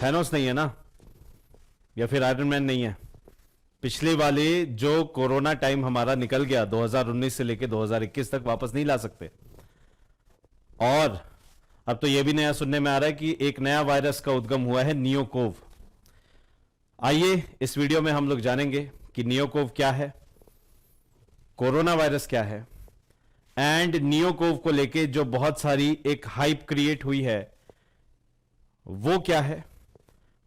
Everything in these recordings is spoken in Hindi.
थैनोस नहीं है ना, या फिर आयरन मैन नहीं है। पिछले वाले जो कोरोना टाइम हमारा निकल गया 2019 से लेकर 2021 तक वापस नहीं ला सकते। और अब तो यह भी नया सुनने में आ रहा है कि एक नया वायरस का उद्गम हुआ है, नियोकोव। आइए इस वीडियो में हम लोग जानेंगे कि नियोकोव क्या है, कोरोना वायरस क्या है, एंड नियोकोव को लेके जो बहुत सारी एक हाइप क्रिएट हुई है वो क्या है,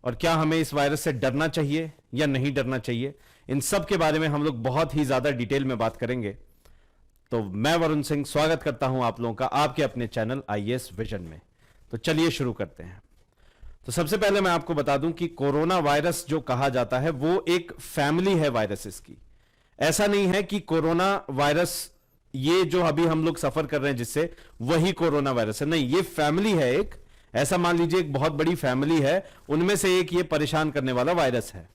और क्या हमें इस वायरस से डरना चाहिए या नहीं डरना चाहिए। इन सब के बारे में हम लोग बहुत ही ज्यादा डिटेल में बात करेंगे। तो मैं वरुण सिंह स्वागत करता हूं आप लोगों का आपके अपने चैनल आईएएस विजन में। तो चलिए शुरू करते हैं। तो सबसे पहले मैं आपको बता दूं कि कोरोना वायरस जो कहा जाता है वो एक फैमिली है वायरसेस की। ऐसा नहीं है कि कोरोना वायरस ये जो अभी हम लोग सफर कर रहे हैं जिससे वही कोरोना वायरस है, नहीं, ये फैमिली है एक। ऐसा मान लीजिए एक बहुत बड़ी फैमिली है, उनमें से एक ये परेशान करने वाला वायरस है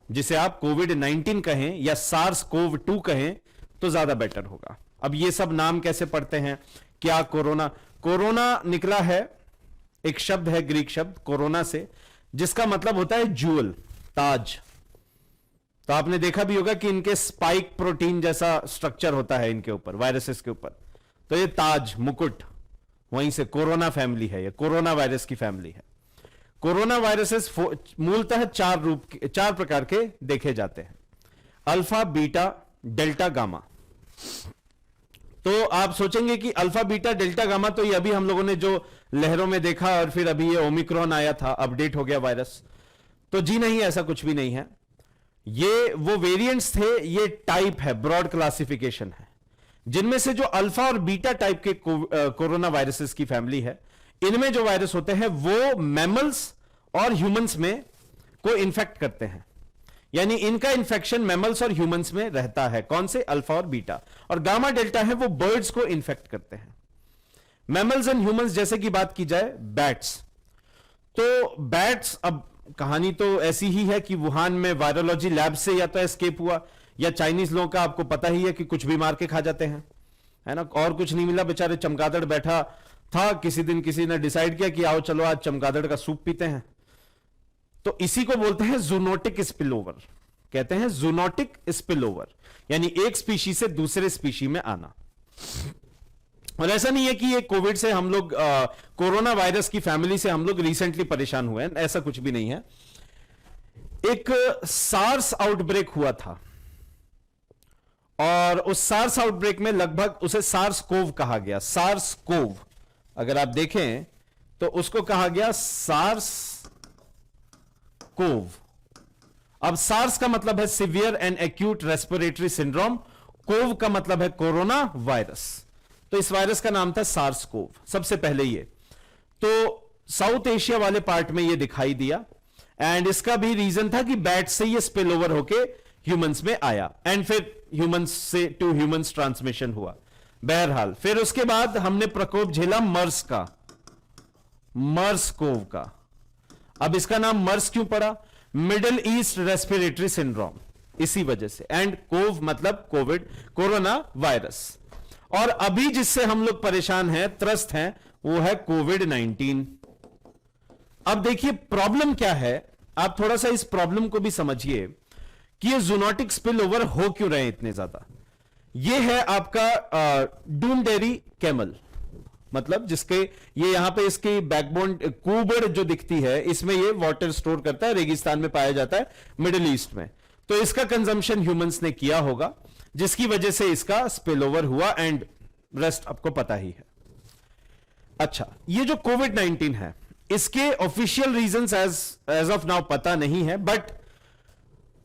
जिसे आप कोविड-19 कहें या SARS-CoV-2 कहें तो ज्यादा बेटर होगा। अब ये सब नाम कैसे पढ़ते हैं, क्या कोरोना निकला है, एक शब्द है ग्रीक शब्द कोरोना से, जिसका मतलब होता है ज्यूल, ताज। तो आपने देखा भी होगा कि इनके स्पाइक प्रोटीन जैसा स्ट्रक्चर होता है इनके ऊपर, वायरसेस के ऊपर। तो ये ताज, मुकुट, वहीं से कोरोना फैमिली है, ये कोरोना वायरस की फैमिली है। कोरोना वायरसेस मूलतः चार प्रकार के देखे जाते हैं, अल्फा, बीटा, डेल्टा, गामा। तो आप सोचेंगे कि अल्फा, बीटा, डेल्टा, गामा तो ये अभी हम लोगों ने जो लहरों में देखा और फिर अभी ये ओमिक्रॉन आया था, अपडेट हो गया वायरस। तो जी नहीं, ऐसा कुछ भी नहीं है। ये वो वेरिएंट्स थे, ये टाइप है, ब्रॉड क्लासिफिकेशन है, जिनमें से जो अल्फा और बीटा टाइप के कोरोना वायरसेस की फैमिली है, इनमें जो वायरस होते हैं वो मैमल्स और ह्यूमंस में को इन्फेक्ट करते हैं। यानी इनका इन्फेक्शन मैमल्स और ह्यूमंस में रहता है। कौन से? अल्फा और बीटा। और गामा डेल्टा है वो बर्ड्स को इन्फेक्ट करते हैं। मैमल्स एंड ह्यूमंस जैसे कि बात की जाए, बैट्स, तो बैट्स, अब कहानी तो ऐसी ही है कि वुहान में वायरोलॉजी लैब से या तो एस्केप हुआ, या चाइनीज लोगों का आपको पता ही है कि कुछ भी मार के खा जाते हैं, है ना। और कुछ नहीं मिला, बेचारे चमगादड़ बैठा था, किसी दिन किसी ने डिसाइड किया कि आओ चलो आज चमगादड़ का सूप पीते हैं। तो इसी को बोलते हैं जूनोटिक स्पिलओवर, कहते हैं जूनोटिक स्पिलओवर, यानी एक स्पीशी से दूसरे स्पीशी में आना। और ऐसा नहीं है कि ये कोविड से हम लोग कोरोना वायरस की फैमिली से हम लोग रिसेंटली परेशान हुए हैं, ऐसा कुछ भी नहीं है। एक सार्स आउटब्रेक हुआ था और उस सार्स आउटब्रेक में लगभग उसे सार्स कोव कहा गया। सार्स कोव अगर आप देखें तो उसको कहा गया सार्स कोव। अब सार्स का मतलब है severe and acute respiratory syndrome, CoV का मतलब है कोरोना वायरस। तो इस वायरस का नाम था सार्स कोव सबसे पहले। ये तो साउथ एशिया वाले पार्ट में ये दिखाई दिया, एंड इसका भी रीजन था कि बैट से ये स्पिल ओवर होके ह्यूमंस में आया, एंड फिर ह्यूमंस से टू ह्यूमंस ट्रांसमिशन हुआ। बहरहाल फिर उसके बाद हमने प्रकोप झेला मर्स का, मर्स कोव का। अब इसका नाम मर्स क्यों पड़ा? मिडिल ईस्ट रेस्पिरेटरी सिंड्रोम, इसी वजह से। एंड कोव मतलब कोविड, कोरोना वायरस। और अभी जिससे हम लोग परेशान हैं, त्रस्त हैं, वो है कोविड-19। अब देखिए प्रॉब्लम क्या है, आप थोड़ा सा इस प्रॉब्लम को भी समझिए कि ये जूनोटिक स्पिल ओवर हो क्यों रहे हैं इतने ज्यादा। ये है आपका डूनडेरी कैमल, मतलब जिसके ये यहां पे इसकी बैकबोन कूबड़ जो दिखती है, इसमें ये वाटर स्टोर करता है, रेगिस्तान में पाया जाता है मिडिल ईस्ट में। तो इसका कंजम्पशन ह्यूमंस ने किया होगा, जिसकी वजह से इसका स्पिल ओवर हुआ, एंड रेस्ट आपको पता ही है। अच्छा, ये जो कोविड-19 है इसके official reasons as of now पता नहीं है, बट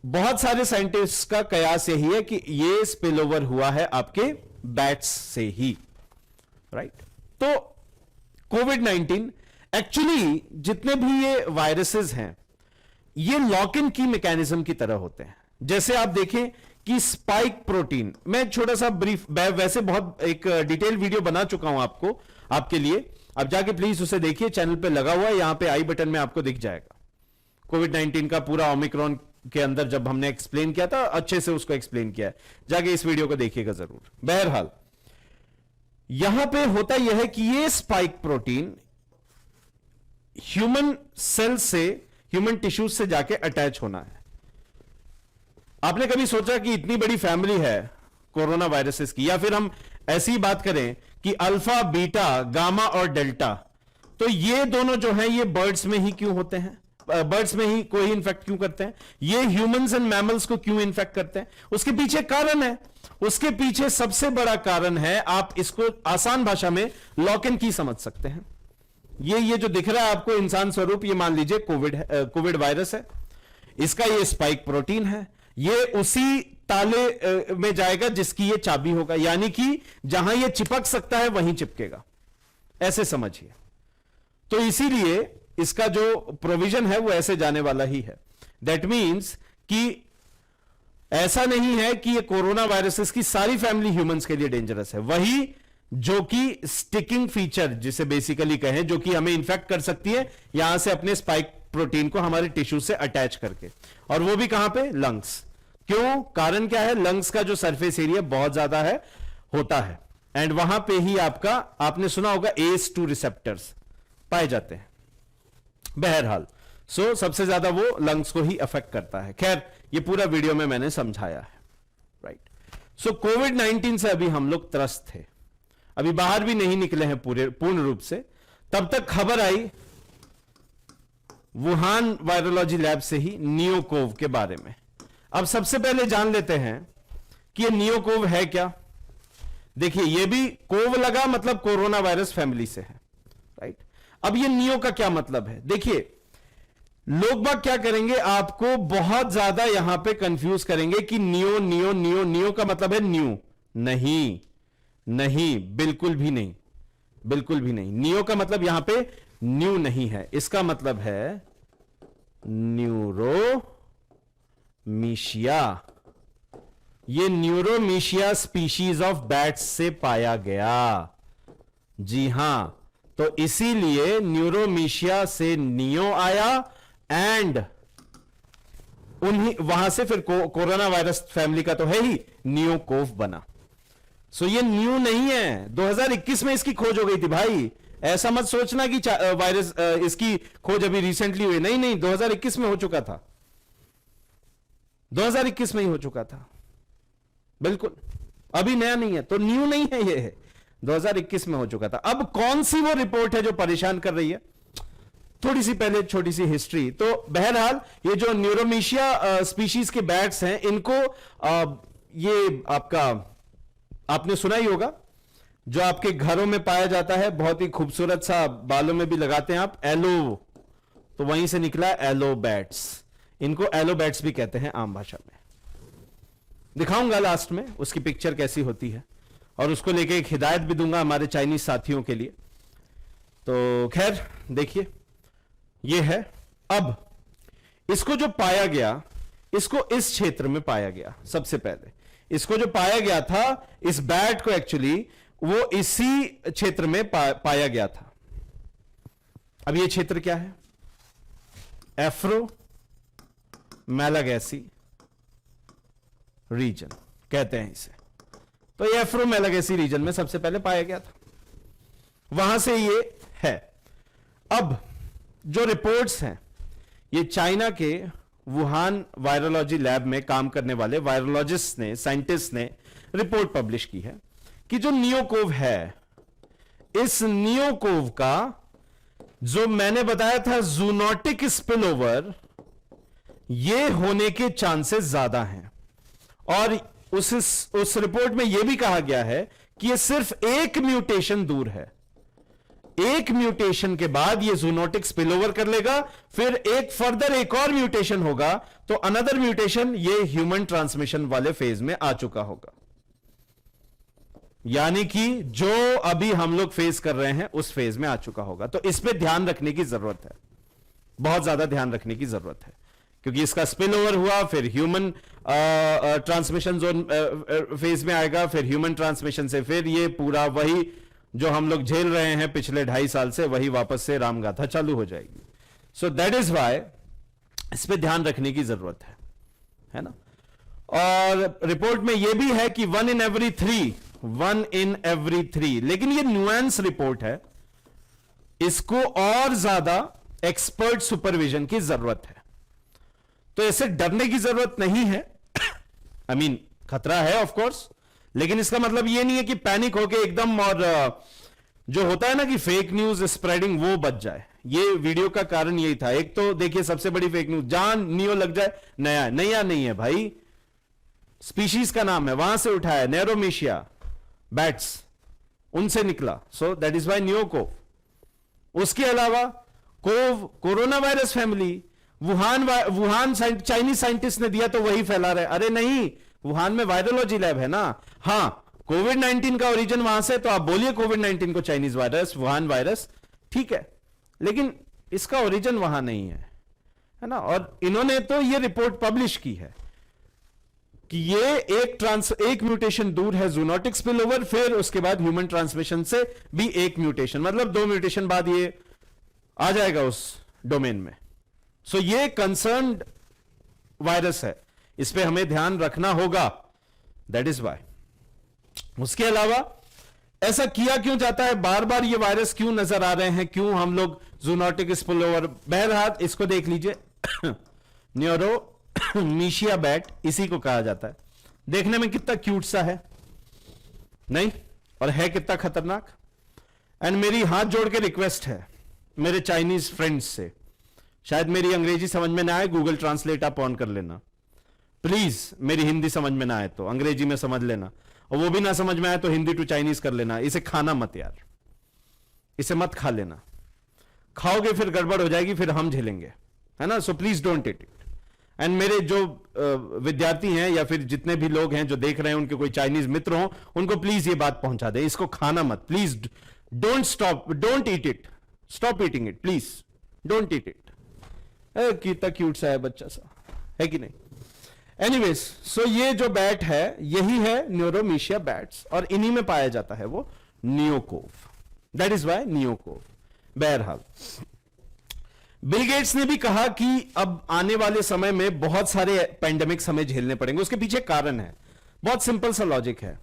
बहुत सारे साइंटिस्ट का कयास यही है कि ये स्पिल ओवर हुआ है आपके बैट्स से ही, राइट। तो कोविड-19 एक्चुअली जितने भी ये वायरसेस हैं ये लॉक इन की मैकेनिज्म की तरह होते हैं। जैसे आप देखें कि स्पाइक प्रोटीन, मैं छोटा सा ब्रीफ, वैसे बहुत एक डिटेल वीडियो बना चुका हूं आपको, आपके लिए, अब जाके प्लीज उसे देखिए, चैनल पे लगा हुआ है, यहां पे आई बटन में आपको दिख जाएगा। कोविड-19 का पूरा ओमिक्रॉन के अंदर जब हमने एक्सप्लेन किया था, अच्छे से उसको एक्सप्लेन किया है, जाके इस वीडियो को देखिएगा जरूर। बहरहाल यहां पे होता यह है कि ये स्पाइक प्रोटीन ह्यूमन सेल से, ह्यूमन टिश्यूज से जाके अटैच होना है। आपने कभी सोचा कि इतनी बड़ी फैमिली है कोरोना वायरसेस की, या फिर हम ऐसी बात करें कि अल्फा, बीटा, गामा और डेल्टा, तो ये दोनों जो हैं ये बर्ड्स में ही क्यों होते हैं? बर्ड्स में ही कोई इन्फेक्ट क्यों करते हैं? ये ह्यूमंस एंड मैमल्स को क्यों इन्फेक्ट करते हैं? उसके पीछे कारण है। उसके पीछे सबसे बड़ा कारण है, आप इसको आसान भाषा में लॉक एंड की समझ सकते हैं। ये जो दिख रहा है आपको इंसान स्वरूप, ये मान लीजिए कोविड वायरस है। इसका ये स्पाइक प्रोटीन है, ये उसी ताले में जाएगा जिसकी ये चाबी होगा, यानी कि जहां ये चिपक सकता है वहीं चिपकेगा, ऐसे समझिए। तो इसीलिए इसका जो प्रोविजन है वो ऐसे जाने वाला ही है। दैट मीन्स कि ऐसा नहीं है कि ये कोरोना वायरसेस की सारी फैमिली ह्यूमंस के लिए डेंजरस है। वही जो कि स्टिकिंग फीचर जिसे बेसिकली कहें, जो कि हमें इन्फेक्ट कर सकती है यहां से अपने स्पाइक प्रोटीन को हमारे टिश्यू से अटैच करके, और वो भी कहां पे? लंग्स। क्यों? कारण क्या है? लंग्स का जो सरफेस एरिया बहुत ज्यादा है, होता है, एंड वहां पे ही आपका, आपने सुना होगा, ACE2 रिसेप्टर्स पाए जाते हैं। बहरहाल, सबसे ज्यादा वो लंग्स को ही अफेक्ट करता है। खैर, ये पूरा वीडियो में मैंने समझाया है, राइट। कोविड-19 से अभी हम लोग त्रस्त थे, अभी बाहर भी नहीं निकले हैं पूर्ण रूप से। तब तक खबर आई वुहान वायरोलॉजी लैब से ही नियोकोव के बारे में। अब सबसे पहले जान लेते हैं कि ये नियोकोव है क्या। देखिए, ये भी कोव लगा मतलब कोरोना वायरस फैमिली से है, राइट। अब ये नियो का क्या मतलब है? देखिए, लोग बाग क्या करेंगे, आपको बहुत ज्यादा यहां पे कंफ्यूज करेंगे कि नियो नियो नियो नियो का मतलब है न्यू। नहीं नहीं, बिल्कुल भी नहीं, बिल्कुल भी नहीं। नियो का मतलब यहां पे न्यू नहीं है, इसका मतलब है न्यूरोमीशिया। ये न्यूरोमीशिया स्पीशीज ऑफ बैट्स से पाया गया। जी हां, तो इसीलिए न्यूरोमीशिया से नियो आया, एंड उन्हीं वहां से फिर कोरोना वायरस फैमिली का तो है ही, नियोकोव बना। ये न्यू नहीं है, 2021 में इसकी खोज हो गई थी भाई। ऐसा मत सोचना कि वायरस इसकी खोज अभी रिसेंटली हुई, नहीं नहीं, 2021 में हो चुका था, 2021 में ही हो चुका था, बिल्कुल, अभी नया नहीं है, तो न्यू नहीं है, ये है 2021 में हो चुका था। अब कौन सी वो रिपोर्ट है जो परेशान कर रही है? थोड़ी सी पहले छोटी सी हिस्ट्री। तो बहरहाल, ये जो न्यूरोमीशिया स्पीशीज के बैट्स हैं, इनको ये आपने सुना ही होगा, जो आपके घरों में पाया जाता है, बहुत ही खूबसूरत सा, बालों में भी लगाते हैं आप, एलो, तो वहीं से निकला एलो बैट्स। इनको एलो बैट्स भी कहते हैं आम भाषा में। दिखाऊंगा लास्ट में उसकी पिक्चर कैसी होती है, और उसको लेके एक हिदायत भी दूंगा हमारे चाइनीज साथियों के लिए। तो खैर, देखिए, ये है। अब इसको जो पाया गया, इसको इस क्षेत्र में पाया गया। सबसे पहले इसको जो पाया गया था, इस बैट को एक्चुअली वो इसी क्षेत्र में पाया गया था। अब ये क्षेत्र क्या है? एफ्रो मैलागैसी रीजन कहते हैं इसे। तो ये एफ्रो मैलागैसी रीजन में सबसे पहले पाया गया था, वहां से ये है। अब जो रिपोर्ट्स हैं, ये चाइना के वुहान वायरोलॉजी लैब में काम करने वाले वायरोलॉजिस्ट ने, साइंटिस्ट ने रिपोर्ट पब्लिश की है कि जो नियोकोव है, इस नियोकोव का जो मैंने बताया था जूनोटिक स्पिलओवर, ये होने के चांसेस ज्यादा हैं। और उस रिपोर्ट में यह भी कहा गया है कि यह सिर्फ एक म्यूटेशन दूर है। एक म्यूटेशन के बाद ये जूनोटिक स्पिलओवर कर लेगा, फिर एक और म्यूटेशन होगा, तो अनदर म्यूटेशन ये ह्यूमन ट्रांसमिशन वाले फेज में आ चुका होगा। यानी कि जो अभी हम लोग फेस कर रहे हैं उस फेज में आ चुका होगा। तो इस पे ध्यान रखने की जरूरत है, बहुत ज्यादा ध्यान रखने की जरूरत है, क्योंकि इसका स्पिलओवर हुआ, फिर ह्यूमन ट्रांसमिशन जोन फेज में आएगा, फिर ह्यूमन ट्रांसमिशन से फिर ये पूरा वही जो हम लोग झेल रहे हैं पिछले 2.5 साल से, वही वापस से रामगाथा चालू हो जाएगी। सो दैट इज वाई इस पे ध्यान रखने की जरूरत है ना। और रिपोर्ट में यह भी है कि 1 in every 3, लेकिन ये न्यूएंस रिपोर्ट है, इसको और ज्यादा एक्सपर्ट सुपरविजन की जरूरत है। तो ऐसे डरने की जरूरत नहीं है। आई मीन खतरा है ऑफ कोर्स, लेकिन इसका मतलब ये नहीं है कि पैनिक होके एकदम और जो होता है ना कि फेक न्यूज स्प्रेडिंग, वो बच जाए। ये वीडियो का कारण यही था। एक तो देखिए सबसे बड़ी फेक न्यूज, जहां नियो लग जाए, नया नया नहीं है भाई, स्पीशीज का नाम है, वहां से उठाया, नेरोमीशिया बैट्स, उनसे निकला। So that is why NeoCoV. उसके अलावा CoV, corona virus family, Wuhan Chinese scientist ने दिया तो वही फैला रहे। अरे नहीं, वुहान में वायरोलॉजी लैब है ना। हां, कोविड-19 का ओरिजिन वहां से, तो आप बोलिए कोविड-19 को चाइनीज वायरस, वुहान वायरस, ठीक है, लेकिन इसका ओरिजिन वहां नहीं है ना। और इन्होंने तो ये रिपोर्ट पब्लिश की है कि ये एक म्यूटेशन दूर है जूनोटिक स्पिलओवर, फिर उसके बाद ह्यूमन ट्रांसमिशन से भी एक म्यूटेशन, मतलब 2 म्यूटेशन बाद ये आ जाएगा उस डोमेन में। सो ये कंसर्न्ड वायरस है, इस पे हमें ध्यान रखना होगा, दैट इज वाई। उसके अलावा ऐसा किया क्यों जाता है, बार बार ये वायरस क्यों नजर आ रहे हैं, क्यों हम लोग जूनोटिक स्पिलओवर, बहरहाल इसको देख लीजिए। न्यूरोमीशिया बैट इसी को कहा जाता है। देखने में कितना क्यूट सा है नहीं, और है कितना खतरनाक। एंड मेरी हाथ जोड़ के रिक्वेस्ट है मेरे चाइनीज फ्रेंड्स से, शायद मेरी अंग्रेजी समझ में ना आए, गूगल ट्रांसलेट आप ऑन कर लेना प्लीज। मेरी हिंदी समझ में ना आए तो अंग्रेजी में समझ लेना, और वो भी ना समझ में आए तो हिंदी टू चाइनीज कर लेना। इसे खाना मत यार, इसे मत खा लेना, खाओगे फिर गड़बड़ हो जाएगी, फिर हम झेलेंगे, है ना। So please don't eat it. And मेरे जो विद्यार्थी हैं या फिर जितने भी लोग हैं जो देख रहे हैं, उनके कोई चाइनीज मित्र हो, उनको प्लीज ये बात पहुंचा दे, इसको खाना मत, please don't eat it, stop eating it please, don't eat it. कितना क्यूट सा है बच्चा सा, है कि नहीं। एनीवेज, सो ये जो बैट है यही है न्यूरोमीशिया बैट्स, और इन्हीं में पाया जाता है वो NeoCoV, that is why NeoCoV. बहरहाल बिल गेट्स ने भी कहा कि अब आने वाले समय में बहुत सारे पैंडेमिक्स हमें झेलने पड़ेंगे। उसके पीछे कारण है, बहुत सिंपल सा लॉजिक है।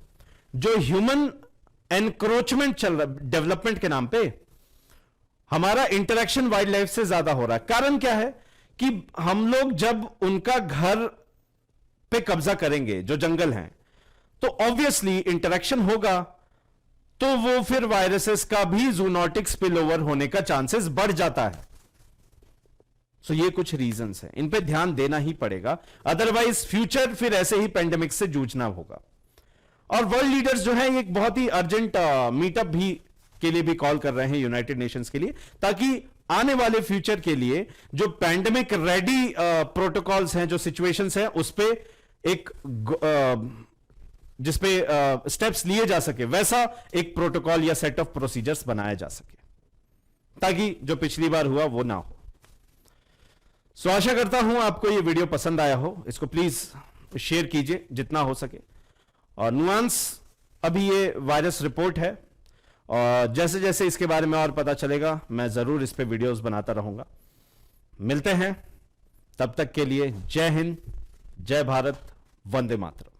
जो ह्यूमन एनक्रोचमेंट चल रहा है डेवलपमेंट के नाम पे, हमारा इंटरेक्शन वाइल्ड लाइफ से ज्यादा हो रहा है। कारण क्या है कि हम लोग जब उनका घर पे कब्जा करेंगे, जो जंगल हैं, तो ऑब्वियसली इंटरेक्शन होगा, तो वो फिर वायरसेस का भी जूनोटिक स्पिलओवर होने का चांसेस बढ़ जाता है। सो ये कुछ रीजंस हैं, इन पे ध्यान देना ही पड़ेगा, अदरवाइज फ्यूचर फिर ऐसे ही पेंडेमिक से जूझना होगा। और वर्ल्ड लीडर्स जो है एक बहुत ही अर्जेंट मीटअप भी के लिए भी कॉल कर रहे हैं यूनाइटेड नेशंस के लिए, ताकि आने वाले फ्यूचर के लिए जो पैंडेमिक रेडी प्रोटोकॉल्स हैं, जो सिचुएशंस हैं, उस पे एक जिसपे स्टेप्स लिए जा सके, वैसा एक प्रोटोकॉल या सेट ऑफ प्रोसीजर्स बनाया जा सके, ताकि जो पिछली बार हुआ वो ना हो। सो आशा करता हूं आपको ये वीडियो पसंद आया हो, इसको प्लीज शेयर कीजिए जितना हो सके। और नुआंस अभी ये वायरस रिपोर्ट है, और जैसे जैसे इसके बारे में और पता चलेगा मैं जरूर इस पे वीडियोस बनाता रहूंगा। मिलते हैं, तब तक के लिए जय हिंद, जय भारत, वंदे मातरम।